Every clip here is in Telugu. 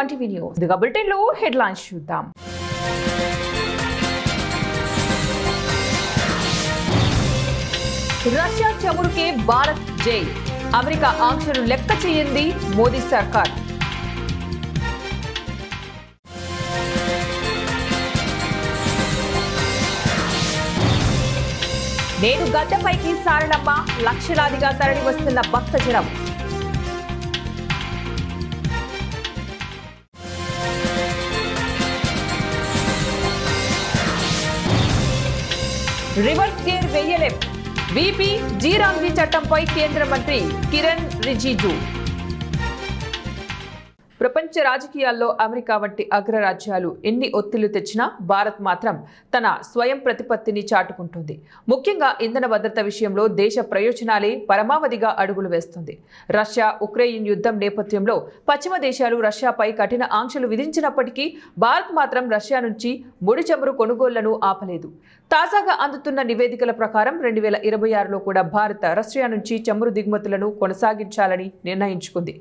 20 న్యూస్. బులెటిన్లో హెడ్లైన్స్ చూద్దాం. రష్యా చమురుకే భారత్ జై. అమెరికా ఆంక్షలు లెక్క చేయింది మోదీ సర్కార్. నేడు గద్దెపైకి సారలమ్మ, లక్షలాదిగా తరలి వస్తున్న భక్తజనం. రివర్స్ గేర్ వేయలేం. వీపీ జీ రామ్జీ చట్టంపై కేంద్ర మంత్రి కిరణ్ రిజిజు. ప్రపంచ రాజకీయాల్లో అమెరికా వంటి అగ్రరాజ్యాలు ఎన్ని ఒత్తిళ్లు తెచ్చినా భారత్ మాత్రం తన స్వయం ప్రతిపత్తిని చాటుకుంటుంది. ముఖ్యంగా ఇంధన భద్రత విషయంలో దేశ ప్రయోజనాలే పరమావధిగా అడుగులు వేస్తుంది. రష్యా ఉక్రెయిన్ యుద్ధం నేపథ్యంలో పశ్చిమ దేశాలు రష్యాపై కఠిన ఆంక్షలు విధించినప్పటికీ భారత్ మాత్రం రష్యా నుంచి ముడి చమురు కొనుగోళ్లను ఆపలేదు. తాజాగా అందుతున్న నివేదికల ప్రకారం 2026లో కూడా భారత్ రష్యా నుంచి చమురు దిగుమతులను కొనసాగించాలని నిర్ణయించుకుంది.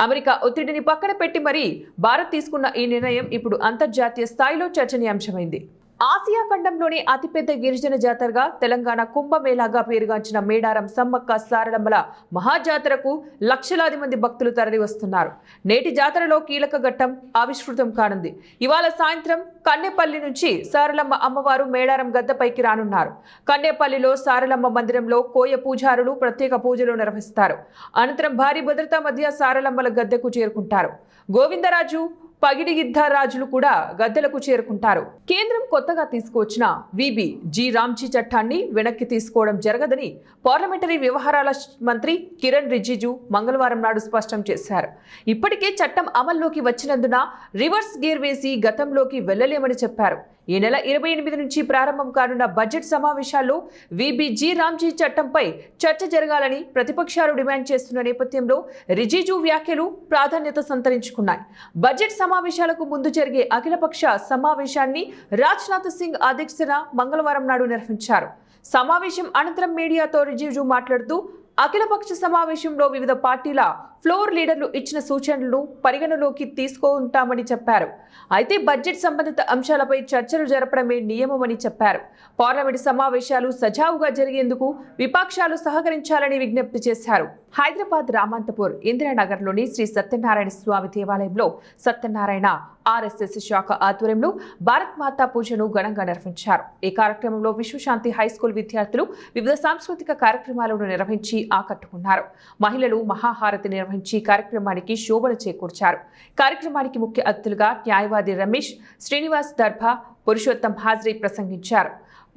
అమెరికా ఒత్తిడిని పక్కన పెట్టి మరీ భారత్ తీసుకున్న ఈ నిర్ణయం ఇప్పుడు అంతర్జాతీయ స్థాయిలో చర్చనీయాంశమైంది. ఆసియా ఖండంలోని అతిపెద్ద గిరిజన జాతరగా తెలంగాణ కుంభమేళాగా పేరుగాంచిన మేడారం సమ్మక్క సారలమ్మల మహాజాతరకు లక్షలాది మంది భక్తులు తరలి వస్తున్నారు. నేటి జాతరలో కీలక ఘట్టం ఆవిష్కృతం కానుంది. ఇవాళ సాయంత్రం కన్నెపల్లి నుంచి సారలమ్మ అమ్మవారు మేడారం గద్దెపైకి రానున్నారు. కన్నెపల్లిలో సారలమ్మ మందిరంలో కోయ పూజారులు ప్రత్యేక పూజలు నిర్వహిస్తారు. అనంతరం భారీ భద్రతా మధ్య సారలమ్మల గద్దెకు చేరుకుంటారు. గోవిందరాజు, పగిడిగిద్దరాజులు కూడా గద్దెలకు చేరుకుంటారు. కేంద్రం కొత్తగా తీసుకువచ్చిన వీబీ జీ రామ్జీ చట్టాన్ని వెనక్కి తీసుకోవడం జరగదని పార్లమెంటరీ వ్యవహారాల మంత్రి కిరణ్ రిజిజు మంగళవారం నాడు స్పష్టం చేశారు. ఇప్పటికే చట్టం అమల్లోకి వచ్చినందున రివర్స్ గేర్ వేసి గతంలోకి వెళ్లలేమని చెప్పారు. ఈ నెల 28 నుంచి ప్రారంభం కానున్న బడ్జెట్ సమావేశాల్లో వీబీ జీ రామ్జీ చట్టంపై చర్చ జరగాలని ప్రతిపక్షాలు డిమాండ్ చేస్తున్న నేపథ్యంలో రిజిజు వ్యాఖ్యలు ప్రాధాన్యత సంతరించుకున్నాయి. బడ్జెట్ సమావేశాలకు ముందు జరిగే అఖిలపక్ష సమావేశాన్ని రాజ్నాథ్ సింగ్ అధ్యక్షతన మంగళవారం నాడు నిర్వహించారు. సమావేశం అనంతరం మీడియాతో రిజిజు మాట్లాడుతూ అఖిలపక్ష సమావేశంలో వివిధ పార్టీల ఫ్లోర్ లీడర్లు ఇచ్చిన సూచనలను పరిగణలోకి తీసుకుంటామని చెప్పారు. అయితే బడ్జెట్ సంబంధిత అంశాలపై చర్చలు జరపడమే నియమమని చెప్పారు. పార్లమెంటు సమావేశాలు సజావుగా జరిగేందుకు విపక్షాలు సహకరించాలని విజ్ఞప్తి చేశారు. హైదరాబాద్ రామంతపూర్ ఇందిరానగర్లోని శ్రీ సత్యనారాయణ స్వామి దేవాలయంలో సత్యనారాయణ ఆర్ఎస్ఎస్ శాఖ ఆధ్వర్యంలో భారత్ మాతా పూజను ఘనంగా నిర్వహించారు. ఈ కార్యక్రమంలో విశ్వశాంతి హైస్కూల్ విద్యార్థులు వివిధ సాంస్కృతిక కార్యక్రమాలను నిర్వహించి ఆకట్టుకున్నారు. మహిళలు మహాహారతి నిర్వహించి కార్యక్రమానికి శోభను చేకూర్చారు. కార్యక్రమానికి ముఖ్య అతిథులుగా న్యాయవాది రమేష్, శ్రీనివాస్ దర్భా, పురుషోత్తం హాజరీ ప్రసంగించారు.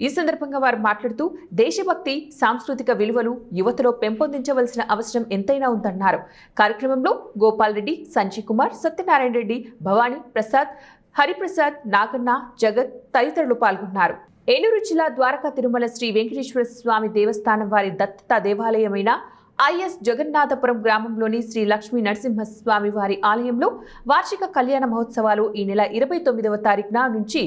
ఈ సందర్భంగా వారు మాట్లాడుతూ దేశభక్తి, సాంస్కృతిక విలువలు యువతలో పెంపొందించవలసిన అవసరం ఎంతైనా ఉందన్నారు. కార్యక్రమంలో గోపాల్ రెడ్డి, సంజయ్ కుమార్, సత్యనారాయణ రెడ్డి, భవానీ ప్రసాద్, హరిప్రసాద్, నాగన్న, జగత్ తదితరులు పాల్గొన్నారు. ఏలూరు జిల్లా ద్వారకా తిరుమల శ్రీ వెంకటేశ్వర స్వామి దేవస్థానం వారి దత్తత దేవాలయమైన ఐఎస్ జగన్నాథపురం గ్రామంలోని శ్రీ లక్ష్మీ నరసింహస్వామి వారి ఆలయంలో వార్షిక కళ్యాణ మహోత్సవాలు ఈ నెల 29వ తారీఖున నుంచి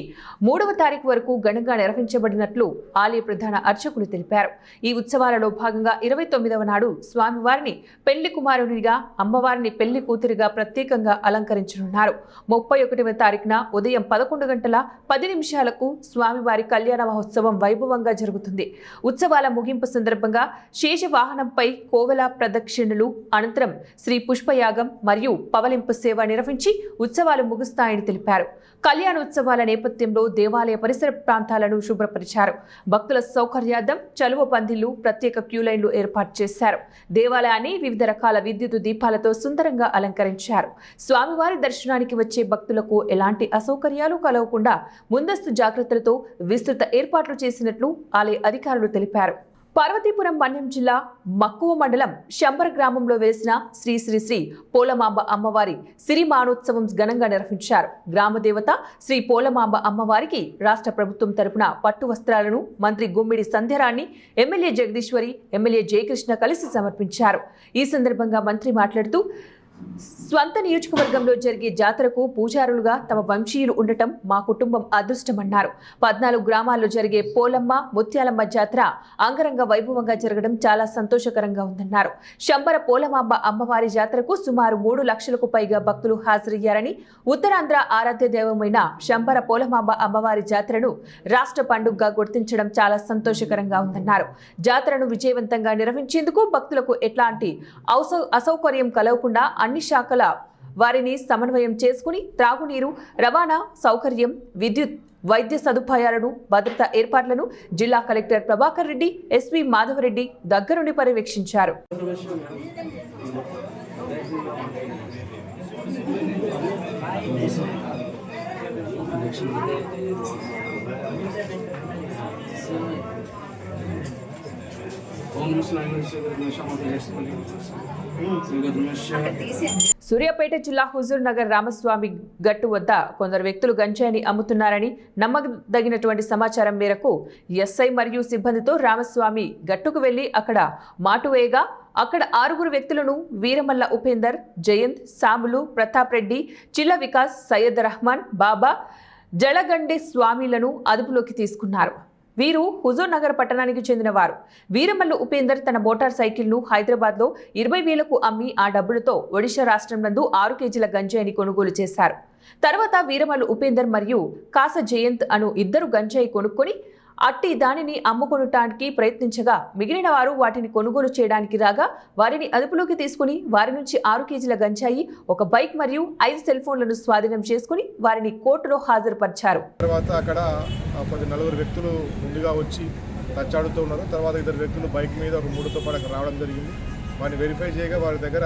3వ తారీఖు వరకు ఘనంగా నిర్వహించబడినట్లు ఆలయ ప్రధాన అర్చకులు తెలిపారు. ఈ ఉత్సవాలలో భాగంగా 29వ నాడు స్వామివారిని పెళ్లి కుమారునిగా, అమ్మవారిని పెళ్లి కూతురిగా ప్రత్యేకంగా అలంకరించనున్నారు. 31వ తారీఖున ఉదయం 11:10 స్వామివారి కళ్యాణ మహోత్సవం వైభవంగా జరుగుతుంది. ఉత్సవాల ముగింపు సందర్భంగా శేషవాహనంపై కోవెల ప్రదక్షిణలు అనంతరం శ్రీ పుష్పయాగం మరియు పవలింపు సేవ నిర్వహించి ఉత్సవాలు ముగుస్తాయని తెలిపారు. కళ్యాణోత్సవాల నేపథ్యంలో దేవాలయ పరిసర ప్రాంతాలను శుభ్రపరిచారు. భక్తుల సౌకర్యార్థం చలువ పందిళ్లు, ప్రత్యేక క్యూలైన్లు ఏర్పాటు చేశారు. దేవాలయాన్ని వివిధ రకాల విద్యుత్ దీపాలతో సుందరంగా అలంకరించారు. స్వామివారి దర్శనానికి వచ్చే భక్తులకు ఎలాంటి అసౌకర్యాలు కలగకుండా ముందస్తు జాగ్రత్తలతో విస్తృత ఏర్పాట్లు చేసినట్లు ఆలయ అధికారులు తెలిపారు. పార్వతీపురం మన్యం జిల్లా మక్కువ మండలం శంబర గ్రామంలో వేసిన శ్రీ శ్రీ శ్రీ పోలమాంబ అమ్మవారి సిరిమానోత్సవం ఘనంగా నిర్వహించారు. గ్రామదేవత శ్రీ పోలమాంబ అమ్మవారికి రాష్ట్ర ప్రభుత్వం తరపున పట్టు వస్త్రాలను మంత్రి గుమ్మిడి సంధ్యరాణి, ఎమ్మెల్యే జగదీశ్వరి, ఎమ్మెల్యే జయకృష్ణ కలిసి సమర్పించారు. ఈ సందర్భంగా మంత్రి మాట్లాడుతూ స్వంత నియోజకవర్గంలో జరిగే జాతరకు పూజారులుగా తమ వంశీయులు ఉండటం మా కుటుంబం అదృష్టమన్నారు. 14 గ్రామాల్లో జరిగే పోలమ్మ, ముత్యాలమ్మ జాతర అంగరంగ వైభవంగా జరగడం చాలా సంతోషకరంగా ఉందన్నారు. శంబర పోలమాంబ అమ్మవారి జాతరకు సుమారు 3 లక్షలకు పైగా భక్తులు హాజరయ్యారని, ఉత్తరాంధ్ర ఆరాధ్య దైవమైన శంబర పోలమాంబ అమ్మవారి జాతరను రాష్ట్ర పండుగగా గుర్తించడం చాలా సంతోషకరంగా ఉందన్నారు. జాతరను విజయవంతంగా నిర్వహించేందుకు భక్తులకు ఎట్లాంటి అసౌకర్యం కలగకుండా అన్ని శాఖల వారిని సమన్వయం చేసుకుని త్రాగునీరు, రవాణా సౌకర్యం, విద్యుత్, వైద్య సదుపాయాలను, భద్రతా ఏర్పాట్లను జిల్లా కలెక్టర్ ప్రభాకర్ రెడ్డి, ఎస్పీ మాధవరెడ్డి దగ్గరుండి పర్యవేక్షించారు. సూర్యాపేట జిల్లా హుజూర్ నగర్ రామస్వామి గట్టు వద్ద కొందరు వ్యక్తులు గంజాయిని అమ్ముతున్నారని నమ్మదగినటువంటి సమాచారం మేరకు ఎస్ఐ మరియు సిబ్బందితో రామస్వామి గట్టుకు వెళ్లి అక్కడ మాటు వేయగా అక్కడ 6 వ్యక్తులను వీరమల్ల ఉపేందర్, జయంత్, సాములు, ప్రతాప్ రెడ్డి, చిల్ల వికాస్, సయ్యద్ రహమాన్, బాబా, జలగండి స్వామిలను అదుపులోకి తీసుకున్నారు. వీరు హుజూర్ నగర్ పట్టణానికి చెందినవారు. వీరమల్లు ఉపేందర్ తన మోటార్ సైకిల్ను హైదరాబాద్లో 20,000కు అమ్మి ఆ డబ్బులతో ఒడిశా రాష్ట్రం నందు 6 కేజీల గంజాయిని కొనుగోలు చేశారు. తర్వాత వీరమల్లు ఉపేందర్ మరియు కాస జయంత్ అను 2 గంజాయి కొనుక్కొని అట్టి దానిని అమ్ముకొనటానికి ప్రయత్నించగా మిగిలిన వారు వాటిని కొనుగోలు చేయడానికి రాగా వారిని అదుపులోకి తీసుకుని వారి నుంచి 6 కేజీల గంజాయి, ఒక బైక్ మరియు 5 సెల్ ఫోన్లను స్వాధీనం చేసుకుని వారిని కోర్టులో హాజరుపరిచారు. తర్వాత అక్కడ 4 వ్యక్తులు ముందుగా వచ్చి తచ్చాడుతూ ఉన్నారు. తర్వాత 2 వ్యక్తులు బైక్ మీద ఒక 3తో పాటు రావడం జరిగింది. వారిని వెరిఫై చేయగా వారి దగ్గర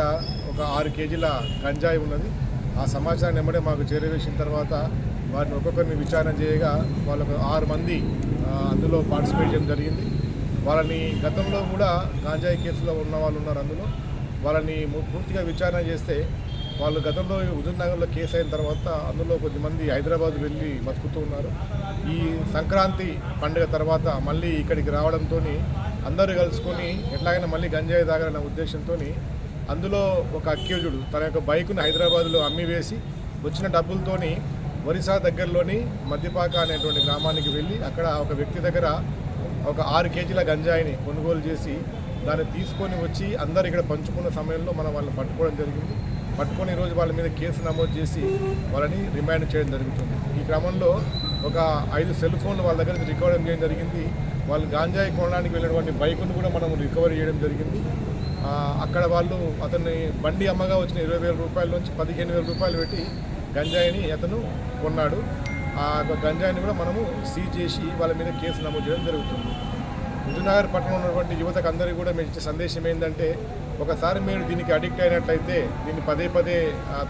ఒక 6 కేజీల గంజాయి ఉన్నది. ఆ సమాచారాన్ని ఎమ్మడే మాకు చేరవేసిన తర్వాత వారిని ఒక్కొక్కరిని విచారణ చేయగా వాళ్ళకు 6 మంది అందులో పార్టిసిపేట్ చేయడం జరిగింది. వాళ్ళని గతంలో కూడా గాంజాయి కేసులో ఉన్న వాళ్ళు ఉన్నారు. అందులో వాళ్ళని పూర్తిగా విచారణ చేస్తే వాళ్ళు గతంలో హుజూర్ నగర్లో కేసు అయిన తర్వాత అందులో కొద్దిమంది హైదరాబాద్ వెళ్ళి బతుకుతూ ఉన్నారు. ఈ సంక్రాంతి పండుగ తర్వాత మళ్ళీ ఇక్కడికి రావడంతో అందరూ కలుసుకొని ఎట్లాగైనా మళ్ళీ గంజాయి తాగాలన్న ఉద్దేశంతో అందులో ఒక అక్యూజుడు తన యొక్క బైక్ను హైదరాబాద్లో అమ్మి వేసి వచ్చిన డబ్బులతోని ఒరిస్సా దగ్గరలోని మద్దిపాక అనేటువంటి గ్రామానికి వెళ్ళి అక్కడ ఒక వ్యక్తి దగ్గర ఒక 6 కేజీల గంజాయిని కొనుగోలు చేసి దాన్ని తీసుకొని వచ్చి అందరు ఇక్కడ పంచుకున్న సమయంలో మనం వాళ్ళని పట్టుకోవడం జరిగింది. పట్టుకొని ఈరోజు వాళ్ళ మీద కేసు నమోదు చేసి వాళ్ళని రిమాండ్ చేయడం జరుగుతుంది. ఈ క్రమంలో ఒక 5 సెల్ ఫోన్లు వాళ్ళ దగ్గర రికవర్ చేయడం జరిగింది. వాళ్ళు గాంజాయి కొనడానికి వెళ్ళినటువంటి బైకును కూడా మనం రికవర్ చేయడం జరిగింది. అక్కడ వాళ్ళు అతన్ని బండి అమ్మగా వచ్చిన 20,000 రూపాయల నుంచి 15,000 రూపాయలు పెట్టి గంజాయిని అతను కొన్నాడు. ఆ గంజాయిని కూడా మనము సీజ్ చేసి వాళ్ళ మీద కేసు నమోదు చేయడం జరుగుతుంది. హుజూర్ నగర్ పట్టణంలో ఉన్నటువంటి యువతకు అందరికీ కూడా మేము ఇచ్చే సందేశం ఏంటంటే, ఒకసారి మీరు దీనికి అడిక్ట్ అయినట్లయితే దీన్ని పదే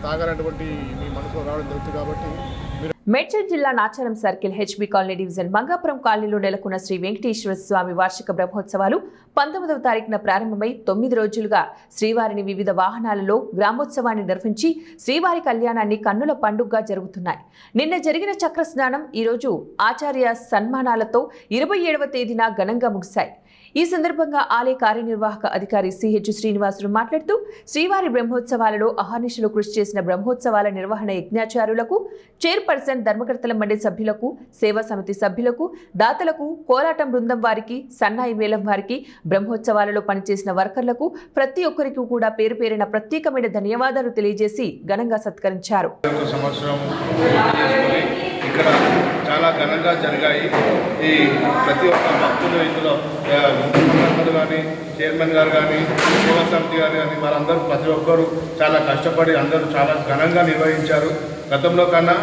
తాగాలన్నటువంటి మీ మనసులో రావడం జరుగుతుంది. కాబట్టి మేడ్చల్ జిల్లా Nacharam circle HB colony division Mangapuram కాలనీలో నెలకొన్న శ్రీ వెంకటేశ్వర స్వామి వార్షిక బ్రహ్మోత్సవాలు 19వ తారీఖున ప్రారంభమై 9 రోజులుగా శ్రీవారిని వివిధ వాహనాలలో గ్రామోత్సవాన్ని నిర్వహించి శ్రీవారి కళ్యాణాన్ని కన్నుల పండుగగా జరుగుతున్నాయి. నిన్న జరిగిన చక్ర స్నానం ఈరోజు ఆచార్య సన్మానాలతో 27వ తేదీన ఘనంగా ముగిశాయి. ఈ సందర్భంగా ఆలయ కార్యనిర్వాహక అధికారి సిహెచ్ శ్రీనివాసులు మాట్లాడుతూ శ్రీవారి బ్రహ్మోత్సవాలలో అహర్నిశలు కృషి చేసిన బ్రహ్మోత్సవాల నిర్వహణ యజ్ఞాచారులకు, చైర్పర్సన్ ధర్మకర్తల మండలి సభ్యులకు, సేవా సమితి సభ్యులకు, దాతలకు, కోలాటం బృందం వారికి, సన్నాయి మేళం వారికి, బ్రహ్మోత్సవాలలో పనిచేసిన వర్కర్లకు ప్రతి ఒక్కరికి కూడా పేరు పేరిన ప్రత్యేకమైన ధన్యవాదాలు తెలియజేసి ఘనంగా సత్కరించారు. ఇక్కడ చాలా ఘనంగా జరిగాయి. ఈ ప్రతి ఒక్క భక్తులు ఇందులో కానీ చైర్మన్ గారు కానీ సేవా సమితి గారు కానీ వారందరూ ప్రతి ఒక్కరు చాలా కష్టపడి అందరూ చాలా ఘనంగా నిర్వహించారు. గతంలో కన్నా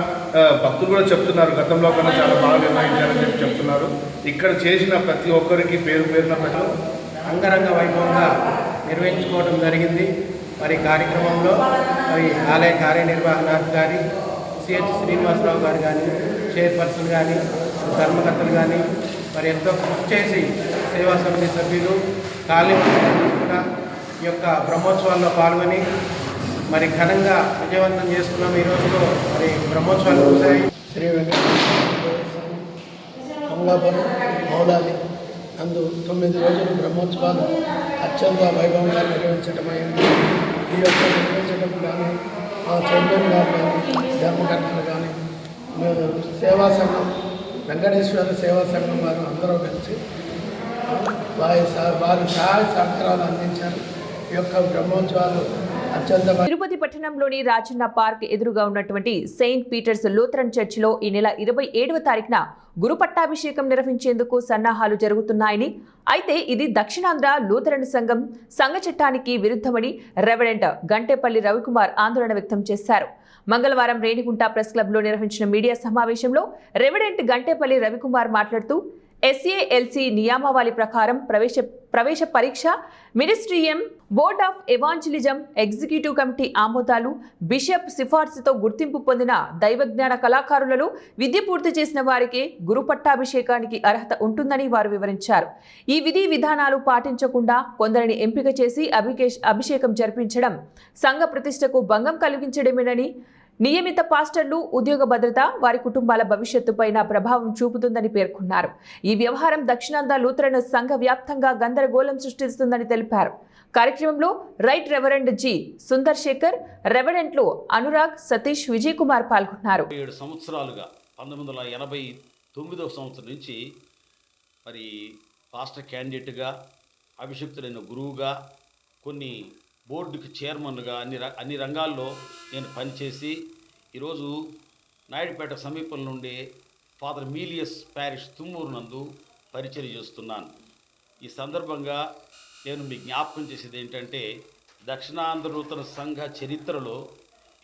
భక్తులు కూడా చెప్తున్నారు, గతంలో కన్నా చాలా బాగా నిర్వహించారని చెప్పి చెప్తున్నారు. ఇక్కడ చేసిన ప్రతి ఒక్కరికి పేరున ప్రజలు అంగరంగ వైభవంగా నిర్వహించుకోవడం జరిగింది. మరి కార్యక్రమంలో మరి ఆలయ కార్యనిర్వహణాధికారి సిహెచ్ శ్రీనివాసరావు గారు కానీ, చైర్పర్సన్ కానీ, ధర్మకర్తలు కానీ మరి ఎంతో కృషి చేసి సేవా సమితి సభ్యులు కాలనీ కూడా ఈ యొక్క బ్రహ్మోత్సవాల్లో పాల్గొని మరి ఘనంగా విజయవంతం చేసుకున్నాం. ఈ రోజులో మరి బ్రహ్మోత్సవాలు ముగిశాయి. శ్రీ మంగాపురం మౌలాలి అందు 9 రోజులు బ్రహ్మోత్సవాలు అత్యంత వైభవంగా నిర్వహించడమైంది. ఈ యొక్క నిర్వహించేటప్పుడు కానీ చైర్మన్ గారు కానీ ధర్మకర్తలు కానీ సేవా సంఘం వెంకటేశ్వర సేవా సంఘం వారు అందరూ కలిసి వారి సహాయ సహకారాలు అందించారు. ఈ యొక్క బ్రహ్మోత్సవాలు అత్యంత తిరుపతి పట్టణంలోని రాజన్న పార్క్ ఎదురుగా ఉన్నటువంటి సెయింట్ పీటర్స్ లూథరన్ చర్చిలో ఈ నెల 27వ తారీఖున గురు పట్టాభిషేకం నిర్వహించేందుకు సన్నాహాలు జరుగుతున్నాయని, అయితే ఇది దక్షిణాంధ్ర లూథరన్ సంఘం సంఘ చట్టానికి విరుద్ధమని రెవరెంట్ గంటేపల్లి రవికుమార్ ఆందోళన వ్యక్తం చేశారు. మంగళవారం రేణిగుంట ప్రెస్ క్లబ్లో నిర్వహించిన మీడియా సమావేశంలో రెవరెంట్ గంటేపల్లి రవికుమార్ మాట్లాడుతూ SALC నియామావళి ప్రకారం ప్రవేశ పరీక్ష, ministerium, board of evangelism, executive committee ఆమోదాలు, బిషప్ సిఫార్సుతో గుర్తింపు పొందిన దైవజ్ఞాన కళాకారులలో విద్య పూర్తి చేసిన వారికే గురు పట్టాభిషేకానికి అర్హత ఉంటుందని వారు వివరించారు. ఈ విధి విధానాలు పాటించకుండా కొందరిని ఎంపిక చేసి అభిషేకం జరిపించడం సంఘ ప్రతిష్టకు భంగం కలిగించడమేనని, నియమిత పాస్టర్లు ఉద్యోగ భద్రత, వారి కుటుంబాల భవిష్యత్తుపైన ప్రభావం చూపుతుందని పేర్కొన్నారు. ఈ వ్యవహారం దక్షిణాంధ్ర లూథరన్ సంఘ వ్యాప్తంగా గందరగోళం సృష్టిస్తుందని తెలిపారు. కార్యక్రమంలో right reverend G Sundar Shekhar, రెవరెంట్లు అనురాగ్, సతీష్, విజయ్ కుమార్ పాల్గొన్నారు. 7 సంవత్సరాలుగా 1989వ సంవత్సరం నుంచి మరి పాస్టర్ క్యాండిడేట్గా, అభిషిక్తుడైన గురువుగా, కొన్ని బోర్డుకి చైర్మన్గా అన్ని రంగాల్లో నేను పనిచేసి ఈరోజు నాయుడుపేట సమీపంలో ఉండే ఫాదర్ మీలియస్ ప్యారిష్ తుమ్మూరు నందు పరిచర్య చేస్తున్నాను. ఈ సందర్భంగా నేను మీ జ్ఞాపకం చేసేది ఏంటంటే, దక్షిణాంధ్ర నూతన సంఘ చరిత్రలో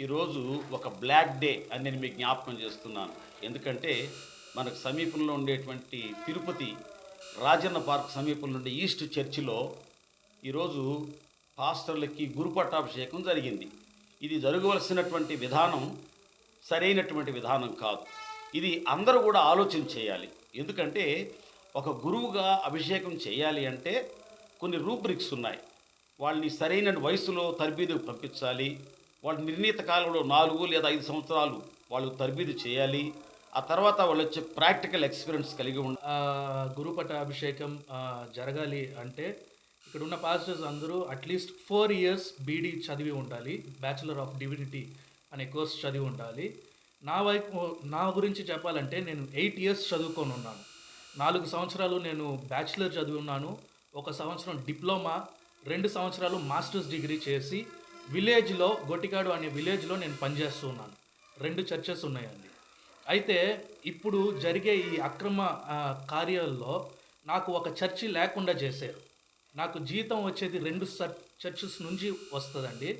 ఈరోజు ఒక బ్లాక్ డే అని నేను మీకు జ్ఞాపకం చేస్తున్నాను. ఎందుకంటే మనకు సమీపంలో ఉండేటువంటి తిరుపతి రాజన్న పార్క్ సమీపంలో ఉండే ఈస్ట్ చర్చిలో ఈరోజు పాస్టర్లకి గురు పట్టాభిషేకం జరిగింది. ఇది జరగవలసినటువంటి విధానం సరైనటువంటి విధానం కాదు. ఇది అందరూ కూడా ఆలోచన చేయాలి. ఎందుకంటే ఒక గురువుగా అభిషేకం చేయాలి అంటే కొన్ని రూబ్రిక్స్ ఉన్నాయి. వాళ్ళని సరైన వయసులో తర్బీదుకు పంపించాలి. వాళ్ళు నిర్ణీత కాలంలో 4 లేదా 5 సంవత్సరాలు వాళ్ళు తర్బీదు చేయాలి. ఆ తర్వాత వాళ్ళు వచ్చే ప్రాక్టికల్ ఎక్స్పీరియన్స్ కలిగి గురు పట్టాభిషేకం జరగాలి అంటే ఇక్కడ ఉన్న పాస్టర్స్ అందరూ అట్లీస్ట్ 4 years బీడీ చదివి ఉండాలి, బ్యాచులర్ ఆఫ్ డివినిటీ అనే కోర్స్ చదివి ఉండాలి. నా గురించి చెప్పాలంటే నేను 8 years చదువుకొని ఉన్నాను. 4 సంవత్సరాలు నేను బ్యాచులర్ చదివి ఉన్నాను, 1 సంవత్సరం డిప్లొమా, 2 సంవత్సరాలు మాస్టర్స్ డిగ్రీ చేసి విలేజ్లో గొట్టికాడు అనే విలేజ్లో నేను పనిచేస్తూ ఉన్నాను. 2 చర్చెస్ ఉన్నాయండి. అయితే ఇప్పుడు జరిగే ఈ అక్రమ కార్యాల్లో నాకు ఒక చర్చి లేకుండా చేశారు. నాకు జీతం వచ్చేది 2 చర్చెస్ నుంచి వస్తుందండి.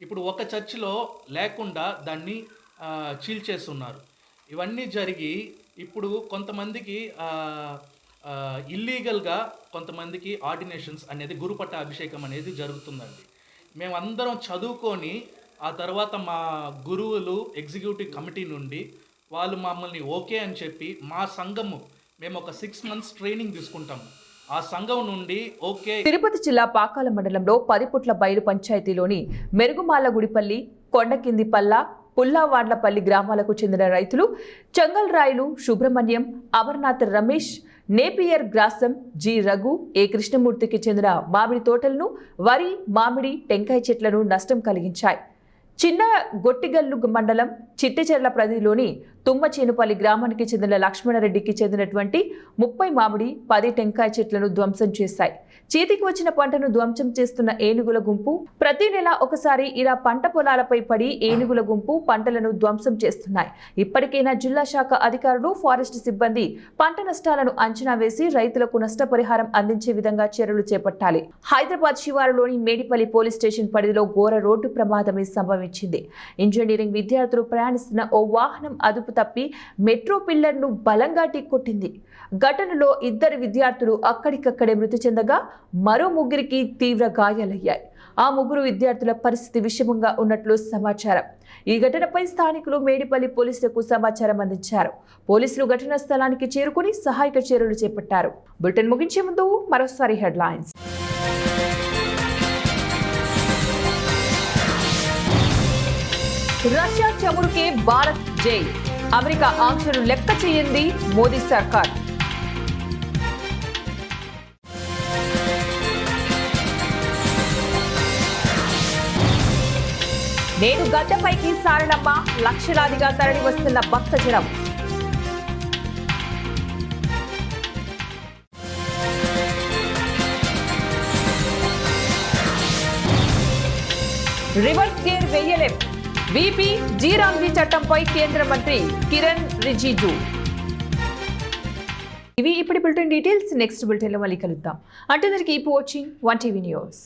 ఇప్పుడు ఒక చర్చిలో లేకుండా దాన్ని చీల్చేస్తున్నారు. ఇవన్నీ జరిగి ఇప్పుడు కొంతమందికి ఇల్లీగల్గా కొంతమందికి ఆర్డినేషన్స్ అనేది గురుపట్ట అభిషేకం అనేది జరుగుతుందండి. మేమందరం చదువుకొని ఆ తర్వాత మా గురువులు ఎగ్జిక్యూటివ్ కమిటీ నుండి వాళ్ళు మమ్మల్ని ఓకే అని చెప్పి మా సంఘము మేము ఒక 6 months ట్రైనింగ్ తీసుకుంటాము. ఆ సంఘం నుండి ఓకే. తిరుపతి జిల్లా పాకాల మండలంలో 10 పుట్ల బయలు పంచాయతీలోని మెరుగుమాలగుడిపల్లి, కొండకిందిపల్ల, పుల్లావాడ్లపల్లి గ్రామాలకు చెందిన రైతులు చంగల్రాయులు సుబ్రహ్మణ్యం, అమర్నాథ్ రమేష్, నేపియర్ గ్రాసం, జి రఘు, ఏ కృష్ణమూర్తికి చెందిన మామిడి తోటలను, వరి, మామిడి, టెంకాయ చెట్లను నష్టం కలిగించాయి. చిన్న గొట్టిగల్లు మండలం చిట్టిచెర్ల పరిధిలోని తుమ్మచేనుపల్లి గ్రామానికి చెందిన లక్ష్మణరెడ్డికి చెందినటువంటి 30 మామిడి, 10 టెంకాయ చెట్లను ధ్వంసం చేశాయి. చేతికి వచ్చిన పంటను ధ్వంసం చేస్తున్న ఏనుగుల గుంపు ప్రతి నెల ఒకసారి ఇలా పంట పొలాలపై పడి ఏనుగుల గుంపు పంటలను ధ్వంసం చేస్తున్నాయి. ఇప్పటికైనా జిల్లా శాఖ అధికారులు, ఫారెస్ట్ సిబ్బంది పంట నష్టాలను అంచనా వేసి రైతులకు నష్టపరిహారం అందించే విధంగా చర్యలు చేపట్టాలి. హైదరాబాద్ శివారులోని మేడిపల్లి పోలీస్ స్టేషన్ పరిధిలో ఘోర రోడ్డు ప్రమాదమే సంభవించింది. ఇంజనీరింగ్ విద్యార్థులు ప్రయాణిస్తున్న ఓ వాహనం అదుపు తప్పి మెట్రో పిల్లర్ను బలంగా ఢీకొట్టింది. ఘటనలో 2 విద్యార్థులు అక్కడికక్కడే మృతి చెందగా మరో 3కి తీవ్ర గాయాలయ్యాయి. ఆ 3 విద్యార్థుల పరిస్థితి విషమంగా ఉన్నట్లు సమాచారం. ఈ ఘటనపై స్థానికులు మేడిపల్లి పోలీసులకు సమాచారం అందించారు. పోలీసులు ఘటనా స్థలానికి చేరుకుని సహాయక చర్యలు చేపట్టారు. బులెటిన్ ముగించే ముందు మరోసారి హెడ్లైన్స్. రష్యా చమురుకే భారత్ జై. అమెరికా ఆంక్షలు లెక్క చేయింది మోదీ సర్కార్. నేడు గద్దెపైకి సారలమ్మ, లక్షలాదిగా తరలి వస్తున్న భక్తజనం. రివర్స్ గేర్ వేయలేం. వీపీ జీరాంజీ చట్టంపై కేంద్ర మంత్రి కిరణ్ రిజిజు. ఇవి ఇప్పటి బులెటిన్ డీటెయిల్స్. నెక్స్ట్ బులెటిన్లో మళ్ళీ కలుద్దాం. అంటే కీప్ వాచింగ్ 1TV న్యూస్.